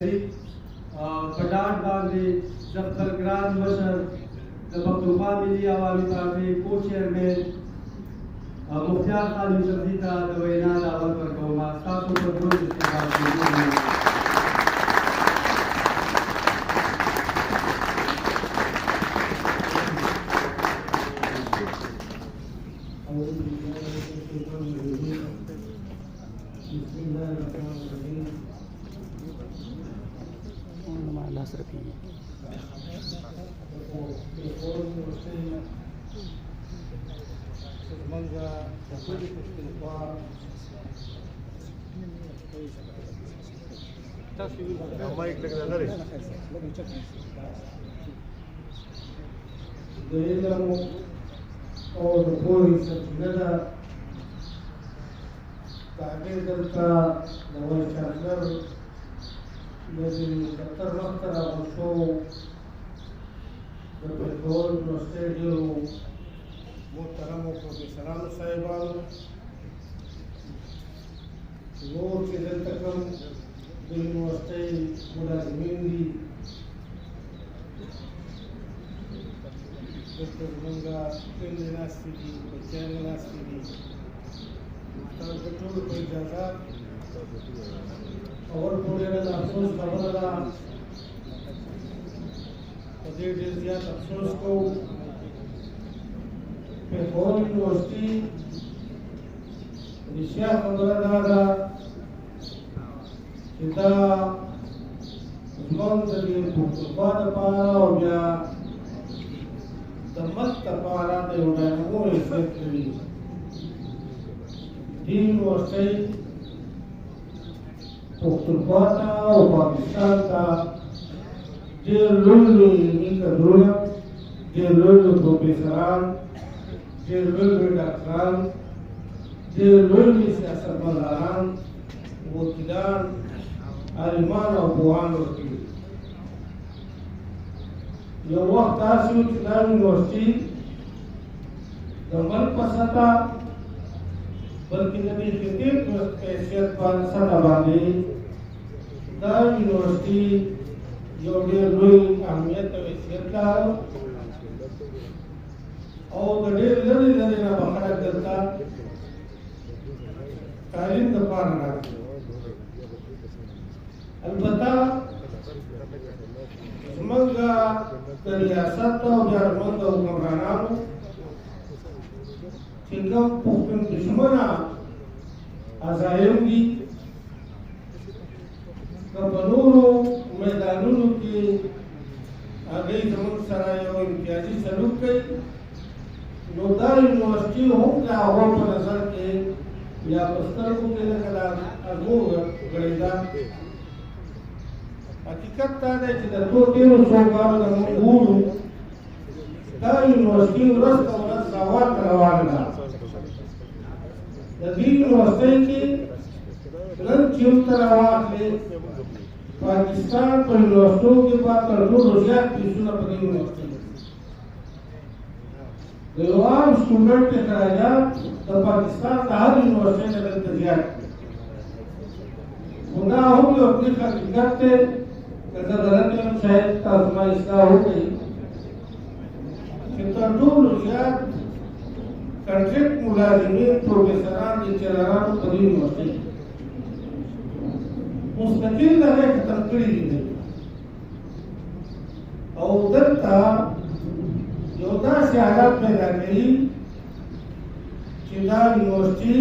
کډاټ باندې د خپل ګران مشر د پښتونخوا ملي عوامي پارټۍ کو چیرمن مختار خان یوسفزي ته د وینا دعوت ورکوم. ستاسو په ټول استقبال کوم. د علم او د پوهې سرچینه ده. د هغې دلته د وایس چانسلر د دفتر مخته راغونډ شوو د پېښور یونیورسټۍ ډېرو محترمو پروفیسرانو صاحبانو، نور چې دلته کوم د یونیورسټۍ ملازمین دي، دلته زمونږ خویندې ناستې دي، بچیانې ناستې دي. تاسو ټولو په اجازه اول خو ډېره د افسوس خبره ده، په دې ډېر زیات افسوس کوو. پېښور یونیورسټي رښتیا خبره دا ده چې دا زموږ د دې پښتونخوا دپاره او بیا د ملک دپاره د یو ډاینامو حیثیت لري. دې یونیورسټۍ پښتونخوا ته او پاکستان ته ډېر لوی لوی علمي کدرونه، ډېر لوی لوی پروفیسران، ډېر لوی لوی ډاکټران، ډېر لوی لوی سیاستمداران، وکیلان، عالمان او پوهان ورکوي. یو وخت داسې و چې دا یونیورسټي د ملک په سطحه بلکې د دې خطې په حیثیت باندې سطحه باندې دا یونیورسټي یو ډېر لوی اهمیت او حیثیت لري او د ډېر لرې لرې نه به خلک دلته تعلیم دپاره راځي. البته زموږ د ریاست او بیا زموږ د حکمرانانو چې کوم پښتون دښمنه عزایم دي، که په نورو میدانونو کې هغوی زموږ سره یو امتیازي سلوک کوي، نو دا یونیورسټي هم د هغو په نظر کې یا په سترګو کې لکه د ازمو غړېده. حقیقت دا دی چې د تېرو څو کالو نه موږ ګورو دا یونیورسټي ورځ په ورځ زوال ته روانه ده. د دې یونیورسټۍ کې نن چې ورته راواخلې پاکستان په یونیورسټو کې به تر ټولو زیات فیسونه په دې یونیورسټۍ د یو عام سټوډنټ اخراجات د پاکستان د هر یونیورسټۍ نه دلته زیات دي. خو دا هم یو تریخ حقیقت دی، که زه غلط یم شاید تاسو ما اصلاح وکړئ، چې تر ټولو زیات کنټریکټ ملازمین، پروفیسران، لیکچررانو په دې یونیورسټۍ کې مستقل هغې ختم کړي دي. او دلته یو داسې حالت پیدا کوي چې دا یونیورسټي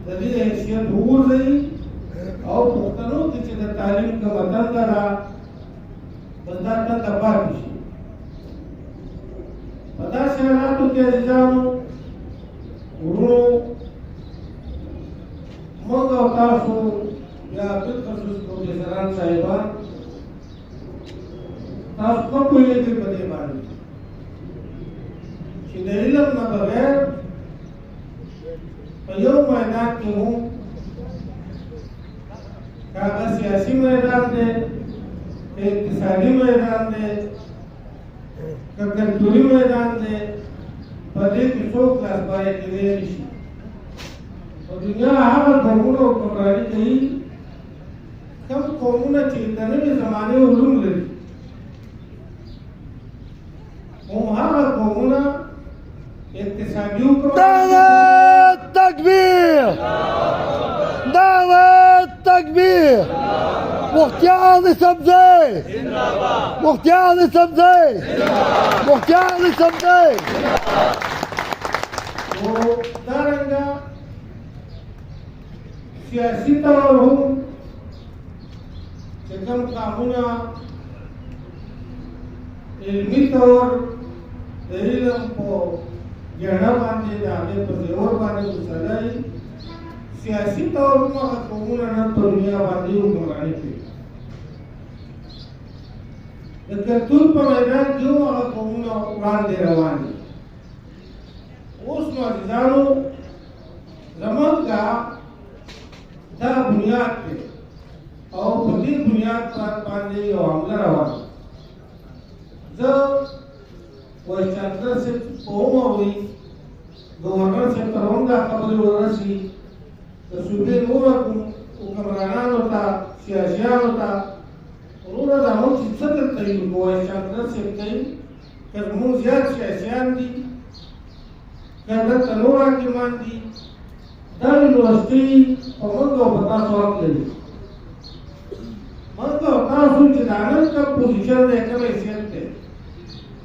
د دې حیثیت وغورځوي او پښتنو کې چې د تعلیم کومه دنده ده بس دا دنده پاتې شي. په داسې حالاتو کې عزیزانو، ورونو، موږ او تاسو یا بالخصوص پروفیسران صاحبان تاسو ښه پوهېږئ په دې باندې چې د علم نه بغیر په یو میدان کې هم که هغه سیاسي میدان دی، که اقتصادي میدان دی، که کلتوري میدان دی، په دې کې څوک لاسبری کېدی نه شي. په دنیا هغه قومونه حکمراني کوي کوم قومونه چې د نوې زمانې علوم لري هغه قومونه اقتصادي حکومت دعوة تكبير دعوة تكبير مختار سبزي مختار سبزي مختار سبزي او دارنګه سیاسي تور هم چې کوم قانونه علمي تور د علم په جړه باندې د هغې په زور باندې وسلای سیاسي تور هم هغه قومونه نن په دنیا باندې حکمراني کوي د کلتور په میدان کې هم هغه قومونه وړاندې روان دي اوس نو عزیزانو زموږ دا بنیاد دی او په دې بنیاد باندې یو عمله روانه زه وایس چانسلر صاحب په وموي گورنر صاحب ته هم دا خبرې ورسي د صوبې نورو حکمرانانو ته سیاسیانو ته وروره دا موږ چې څه درته ویلو په وایس چانسلر صاحب کوي که زموږ زیات سیاسیان دي که دلته نور حاکمان دي دا یونیورسټي په موږ او په تاسو حق لري موږ او تاسو چې د نن کوم پوزیشن دی کوم حیثیت دی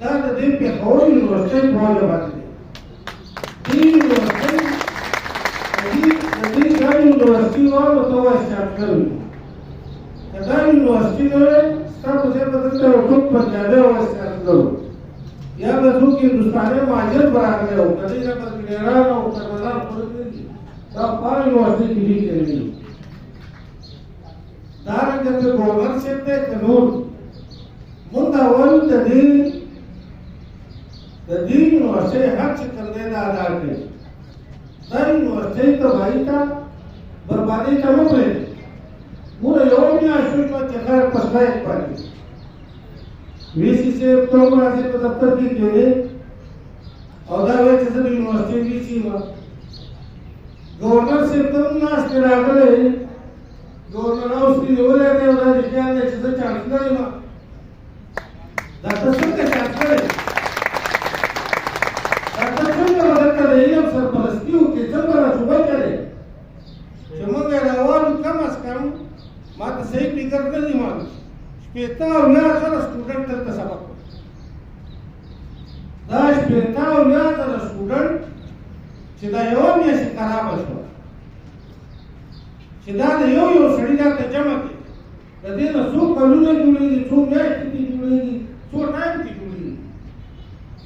دا د دې پېښور یونیورسټۍ په وجه باندې دی دې یونیورسټۍ دا یونیورسټي والو ته وایس چانسلر وي که دا یونیورسټي نه وی ستا په ځای به دلته یو څوک پنجابی وایس چانسلر و یا به څوک هندوستاني مهاجر به راغلی و که دې نه به انجینران او سربازان خلک نه دي دا په یونیورسټۍ کې دي کوي دارنګه که ګورنر صاحب دی که نور مونږ دا وایو د دې یونیورسټۍ هر چې کوم دی دا ادا کوي دا یونیورسټۍ تباهي ته بربادۍ ته مه پرېږدئ موږ یوه میاشت شوه چې خلک په سټرایک باندې وي سی صاحب ته هم راځي په دفتر کې کېنې او دا وایي چې زه د یونیورسټۍ وي سی یم گورنر صاحب ته هم ناستې راغلی گورنر هاوس کې نیولی دی او دا دې خیال دی چې زه چانسلر یم دا ته څنګه چانسلر یې دا ته څنګه به دلته د علم سرپرستي وکړې څنګه رسوبه کوې چې موږ یې راوالو کم از کم ما ته صحیح فکر نه دي معلوم شپېته اویا زره سټوډنټ دلته سبق وایي دا شپېته اویا زره سټوډنټ چې دا یوه میاشت خرابه شوه چې دا د یو سړي دلته جمع کړي د دې نه څو کلونه جوړېږي څو میاشتې کې جوړېږي څو ټایم کې جوړېږي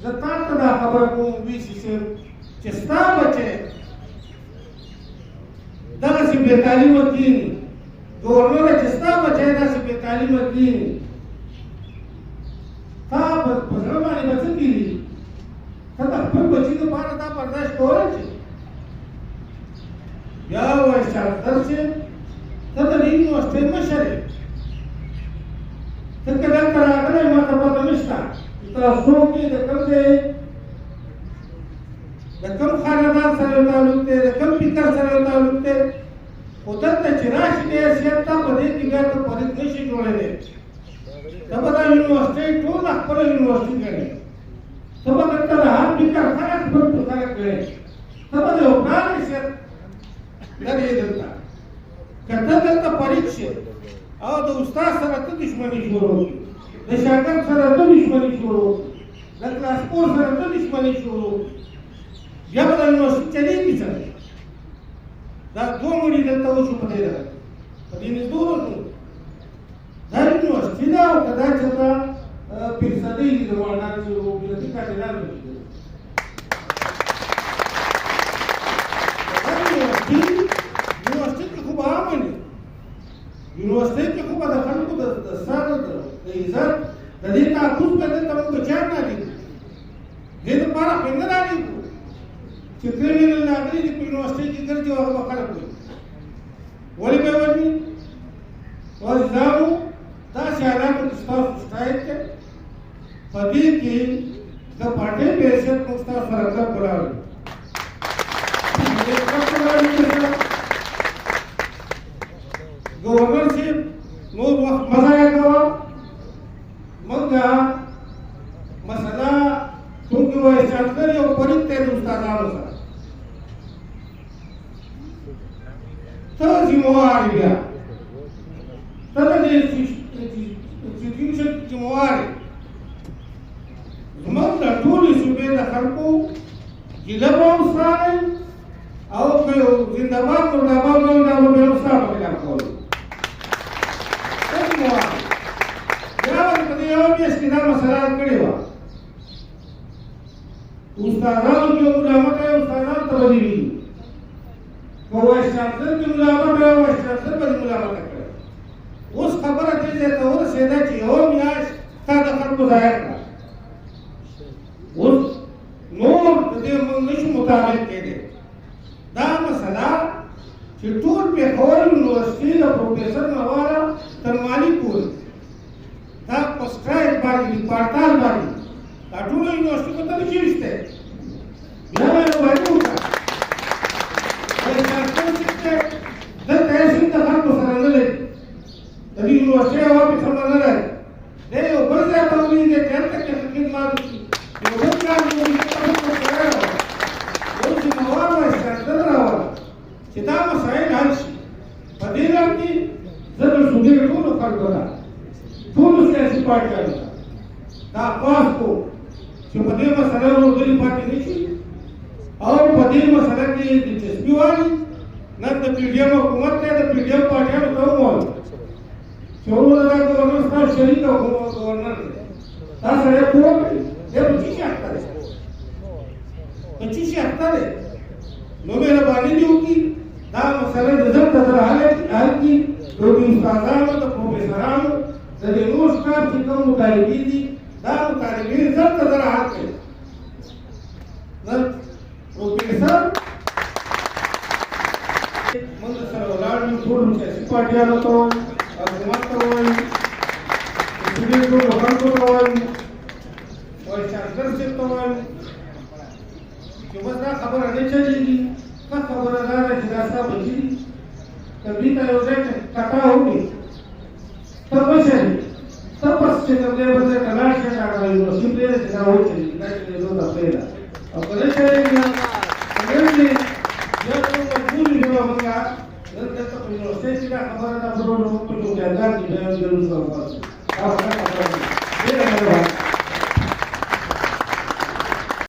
زه تا ته دا خبره کوم وي سی صاحب چې ستا بچی دغسې بې تعلیمه کېني ګورنره چې ستا بچی داسې بې تعلیمه کېني تا په زړه باندې به څه کېږي ته د خپل بچي دپاره دا برداشت کولی شې بیا وایس چانسلر صاحب ته د دې یونیورسټۍ مشر یې ته که دلته راغلی ما ته پته نشته چې ته څوک یې د کوم ځای د کوم خاندان سره یو تعلق دی د کوم فکر سره یو تعلق دی خو دلته چې راشي د حیثیت ته په دې کې بیا ته فرید نه شي جوړېدی ته به دا یونیورسټۍ ټوله خپله یونیورسټي ګڼې ته به دلته د هر فکر خلک خپل خلک کړې ته به د یو پلان حیثیت لرې دلته که ته دلته فرید شې او د استاد سره ته دښمني شروع کړي د شاګرد سره ته دښمني شروع کړي د کلاسپور سره ته دښمني شروع کړي بیا به دا یونیورسټي چلېږي څنګه دا دوه مړي دلته وشو په دې ډول په دې نږدې وشو دا یونیورسټي ده او که دا چېرته پیرزادۍ دي د مولانا چې ملتي کاندیدان وشي دا یونیورسټي کې خو به عامه نه یونیورسټۍ کې خو به د خلکو د سر د عزت د دې تحفظ به دلته موږ بچیان رالیږو دې دپاره خو یې نه رالیږو چې کریمینل راغلي دي په یونیورسټۍ کې ګرځي او هغه به خلک وایي ولې به یې وژني عزیزانو داسې حالاتو کې ستاسو شکایت دی په دې کې د پارټۍ په حیثیت موږ ستاسو سره کلک ولاړ یو گورنر صاحب ټول وخت مزه یې کوه موږ مسله چونکې وایس چانسلر یو فرید دی د استادانو سره ته ذمہوار بیا ته د انسټیټیوشن ذمہوار زموږ د ټولې صوبې د خلکو ګیله به وسپارئ او که زنده‌باد مرده‌باد وایي دا به بیا ستا په خلاف کوئ ته ذمہوار بیا به په دې یوه میاشت کې دا مسله حل کړې وه استادانو کې ملامت ہے استادان ته بدلی کو وایس چانسلر کې ملامت ہے وایس چانسلر باندې ملامت کړه اوس خبره دې ته ورسېده چې یو میاشت تا د خلکو ظاهر کړه اوس نور د دې موږ نشو مطابق کېدی دا مسله چې ټول پېښور یونیورسټي د پروفیسر نواره تر مالي پورې دا په سټرایک باندې پړتال باندې دا ټول یونیورسټي په تل کې وشته بیا به وایو دا چانسلر چې د تاسو د خلکو سره نه لري د یونیورسټي او په سم نه لري دا یو بل ځای ته ولې دې ټایم ته خدمت یو بل کار دی چې تاسو کوئ او چې موارد چانسلر راوړل چې دا مسایل حل شي په دې لار کې زه د صوبې ټولو خلکو ته ټولو سیاسي پارټیانو ته دا خواست کوم چې په دې مسله ورغلي پاتې نه شي او په دې مسله کې دلچسپي والي نن د پی ډي ایم حکومت دی د پی ډي ایم پارټیانو ته ووایو چې وروره دا ګورنر ستاسو شریک او ګورنر دی دا سړی پوه کړي دی په څه شي اخته دی په څه شي اخته دی نو مهرباني دې وکړي دا مسله د ضبط سره حل کړي د استادانو د پروفیسرانو د دې نور سټاف چې کوم مطالبې دي دا مطالبې ضبط سره حل کړي نن پروفیسر موږ سره ولاړ یو ټول سیاسي پارټیانو ته وایي حکومت ته وایي صوبې ټولو خلکو ته وایي وایس چانسلر صاحب ته وایي چې بس دا خبره نه چلېږي ښه خبره دا ده چې دا ستا بچي دي که دوی ته یو ځای کټا وکړي ته مشر یې ته بس چې کوم ځای بل ځای ته لاړ شې هغه یونیورسټي پرېږده چې دا وچلېږي دا چلېدو ته پرېږده او که نه چلېږي